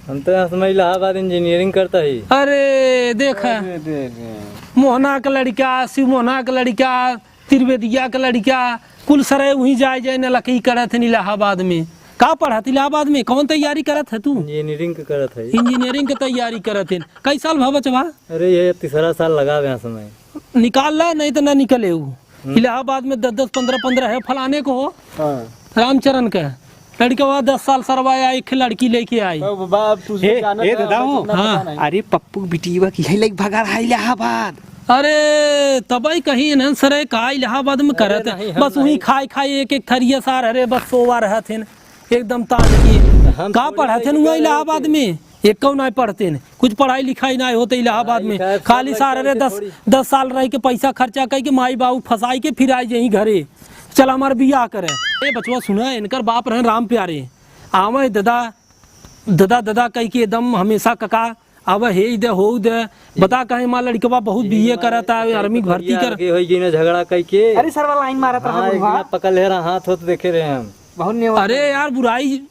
हम तो समय इलाहाबाद इंजीनियरिंग करता ही। अरे देखा मोहना का लड़का, शिव मोहना का लड़का, त्रिवेदिया का लड़का, कुल सरे वहीं जाए न लकई करत है इलाहाबाद में। का पढ़त इलाहाबाद में? कौन तैयारी करत है तू? इंजीनियरिंग करत है। इंजीनियरिंग की तैयारी करत है। कई साल भा बचवा? अरे ये तीसरा साल लगा यहाँ समय। निकाल ला नहीं तो ना निकले। इलाहाबाद में 10-15 है फलाने को हो। रामचरण का लड़का वहाँ 10 साल सरवाया, एक लड़की लेके आई। हाँ। अरे पप्पू बिटिया की लाइक भगा रहा इलाहाबाद। अरे तबई कहीं न सरे का इलाहाबाद में करत है। बस वही खाए एक थरिया सार। अरे बस सोवा रहा थे एकदम तान की। का पढ़ा थे वहाँ इलाहाबाद में? एक कौ नहीं पढ़ते न, कुछ पढ़ाई लिखाई नहीं होते इलाहाबाद में। खाली सार अरे 10 साल रह के पैसा खर्चा करके माई बाबू फंसाई के फिर आई यही घरे चल हमार बियाह करे। ए बचवा सुना, इनकर बाप रहे राम प्यारे। आवे दादा कह के एकदम हमेशा कका अब हे दे हो दे बता कहे मां लड़कवा बहुत बीए करता है, आर्मी भर्ती कर होई ना झगड़ा कह के। अरे सरवा लाइन मारत रहा पकड़ ले रहा हाथ होत देखे रहे हम बहुत। अरे यार बुराई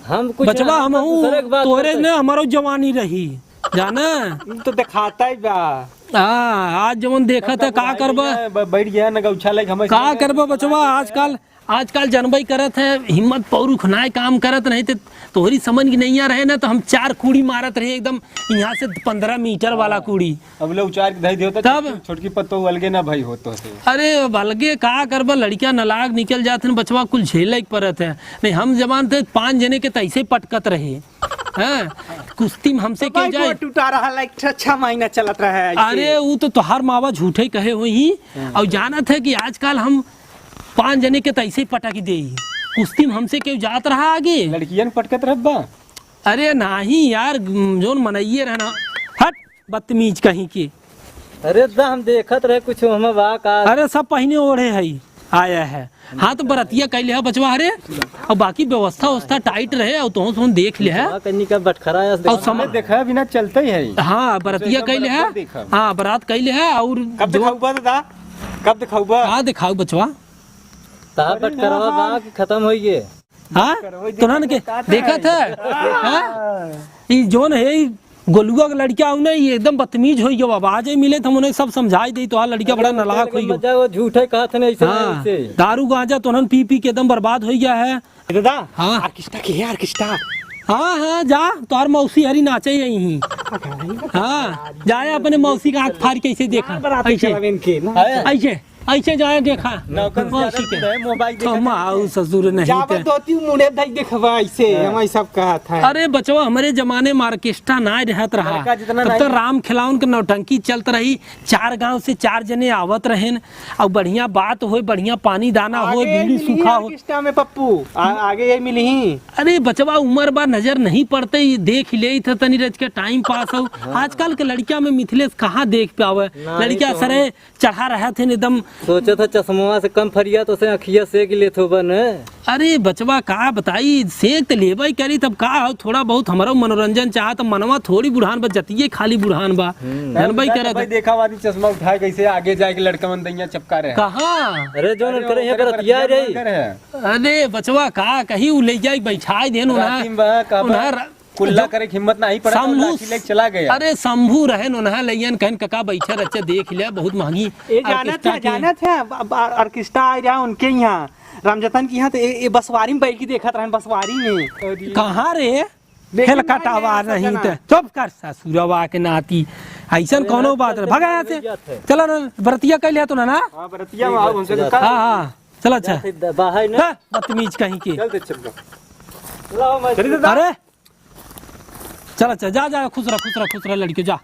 हम कुछ बचवा हम तोरे ने हमारो जवानी रही जाना तो दिखाता ही बा। आज जवन देखा था का करबा बैठ गया ना गौछा लाइक हम का करबा बचवा। आजकल जनबई करत है, हिम्मत पौरुख नाय काम करत नहीं तो तोहरी समझ की नहीं आ रहे ना तो हम 4 कूड़ी मारत रहे एकदम यहाँ से 15 मीटर वाला कूड़ी। अब ले उचार के धई होता तब छोटकी पत्तो अलगे ना भाई होतो से। अरे अलगे का करबा, लड़कियां नलाक निकल जाते हैं बचवा, कुल झेल परत है। नहीं हम जवान थे 5 जने के तैसे पटकत रहे हैं। कुश्ती में हमसे के जाए टूटा रहा लाइक 6 महीना चलत रहा है। अरे वो तो तोहार मावा झूठे कहे हुई और जानत है कि आजकल हम 5 जने के तैसे पटक दे। कुश्ती में हमसे क्यों जात रहा आगे? लड़कियन पटकत रहबा। अरे नहीं यार जोन मनइये रहना हट बदतमीज कहीं के। अरे हम देखत रहे कुछ हम का। अरे सब पहने ओढ़े है आया है। हाँ तो बरतिया कैले है बचवा। अरे और बाकी व्यवस्था टाइट रहे और तो देख ले है कन्नी का बटखरा और समय देखा बिना चलते ही है। हाँ बरतिया कैले है। हाँ बारात कैले है। और कब दिखाऊबा दादा? कब दिखाऊबा? हाँ दिखाऊ बचवा। बटखरा बा खत्म हो गए। हाँ तुरंत के देखा था ये जोन है गोलुआ का लड़का उन्हें एकदम बदतमीज हो गया। आवाज मिले तो उन्हें सब समझाई दी तो लड़का बड़ा नालायक हो गया। वो झूठे कहत नहीं ऐसे। हाँ दारू गांजा तो पी के एकदम बर्बाद हो गया है दादा। हाँ ऑर्केस्ट्रा की है ऑर्केस्ट्रा। हाँ जा तोहर मौसी हरी नाचे यही। हाँ जाए अपने मौसी का आँख फाड़ के ऐसे देखा ऐसे ऐसे जाए देखा मौसी के मोबाइल ससुर नहीं तो। अरे बचवा हमारे जमाने में ऑर्केस्ट्रा ना रहत रहा तब तो राम खिलाउन के नौटंकी चलत रही। 4 गांव से 4 जने आवत रहे और बढ़िया बात हो, बढ़िया पानी दाना हो, बीड़ी सूखा हो में पप्पू आगे यही मिली ही। अरे बचवा उम्र बा नजर नहीं पड़ते देख ले था तनी रच के टाइम पास हो। आजकल के लड़किया में मिथिलेश कहाँ देख पावे लड़किया सरे चढ़ा रहे थे एकदम। सोचा था चश्मा से कम फरिया तो से अखिया सेक ले थो बन। अरे बचवा का बताई सेक तो लेबा ही करी तब का हो थोड़ा बहुत हमारा मनोरंजन चाह तो मनवा थोड़ी बुढ़ान बा जतिये खाली बुढ़ान बा जनबई करे भाई देखा वादी चश्मा उठाए कैसे आगे जाके लड़का मन दैया चपका रहे। कहां? अरे जोन करे यहाँ बरतिया रे। अरे बचवा का कहीं उ ले जाई बैठाई देन उन्हें कुल्ला करे हिम्मत नहीं पड़ा तो लाठी लेके चला गया। अरे शंभू रहे उन्हें लैयन कहन कका बैठे रचे देख लिया बहुत महंगी जाना था ऑर्केस्ट्रा आ रहा उनके यहाँ रामजतन की यहाँ तो ये बसवारी में बैठ के देखा था बसवारी में। कहाँ रे हेलकटावा नहीं तो चुप कर ससुरवा के नाती ऐसा कोनो बात भगा से चलो बरतिया कह लिया तो ना। हाँ चलो अच्छा बदतमीज कहीं के। अरे चल अच्छा जा खुश रह लड़के जा।